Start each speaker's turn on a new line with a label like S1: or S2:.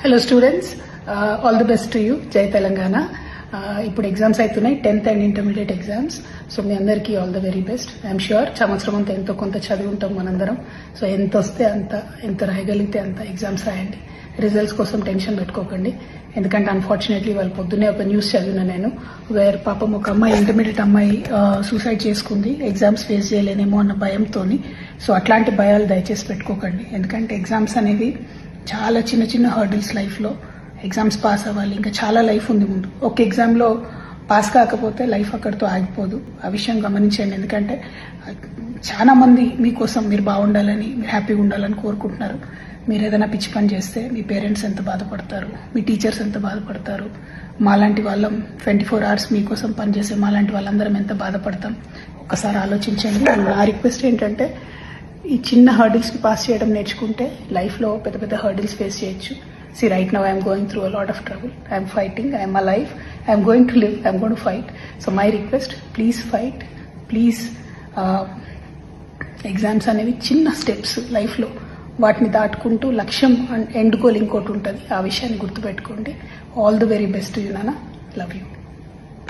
S1: Hello students, all the best to you. జై తెలంగాణ. ఇప్పుడు exams అవుతున్నాయి, 10th and intermediate exams. So మీ అందరికీ all the very best. I'm sure సంవత్సరం అంతా ఎంతో కొంత చదివి ఉంటాం మనందరం. సో ఎంత వస్తే అంత, ఎంత రాయగలిగితే అంత ఎగ్జామ్స్ రాయండి. రిజల్ట్స్ కోసం టెన్షన్ పెట్టుకోకండి. ఎందుకంటే అన్ఫార్చునేట్లీ వాళ్ళు పొద్దున్నే ఒక న్యూస్ చదివిన నేను, వేర్ పాపం ఒక అమ్మాయి, ఇంటర్మీడియట్ అమ్మాయి సూసైడ్ చేసుకుంది ఎగ్జామ్స్ ఫేస్ చేయలేనేమో అన్న భయంతో. సో అట్లాంటి భయాలు దయచేసి పెట్టుకోకండి. ఎందుకంటే ఎగ్జామ్స్ అనేవి చాలా చిన్న చిన్న హర్డిల్స్ లైఫ్లో. ఎగ్జామ్స్ పాస్ అవ్వాలి, ఇంకా చాలా లైఫ్ ఉంది ముందు. ఒక ఎగ్జామ్లో పాస్ కాకపోతే లైఫ్ అక్కడితో ఆగిపోదు. ఆ విషయం గమనించండి. ఎందుకంటే చాలా మంది మీకోసం మీరు బాగుండాలని, మీరు హ్యాపీగా ఉండాలని కోరుకుంటున్నారు. మీరు ఏదైనా పిచ్చి పని చేస్తే మీ పేరెంట్స్ ఎంత బాధపడతారు, మీ టీచర్స్ ఎంత బాధపడతారు, మాలాంటి వాళ్ళం 24 hours మీకోసం పనిచేసే మాలాంటి వాళ్ళందరం ఎంత బాధపడతాం. ఒక్కసారి ఆలోచించండి. నా రిక్వెస్ట్ ఏంటంటే, ఈ చిన్న హర్డిల్స్ని పాస్ చేయడం నేర్చుకుంటే లైఫ్లో పెద్ద పెద్ద హర్డిల్స్ ఫేస్ చేయొచ్చు. See, right now I am going through a lot of trouble. I am fighting. I am alive. I am going to live. I am going to fight. So my request, please fight. Please, exams అనేవి చిన్న steps లైఫ్లో. వాటిని దాటుకుంటూ లక్ష్యం and end goal ఇంకోటి ఉంటుంది. ఆ విషయాన్ని గుర్తుపెట్టుకోండి. All the very best you నాన్న. Love you.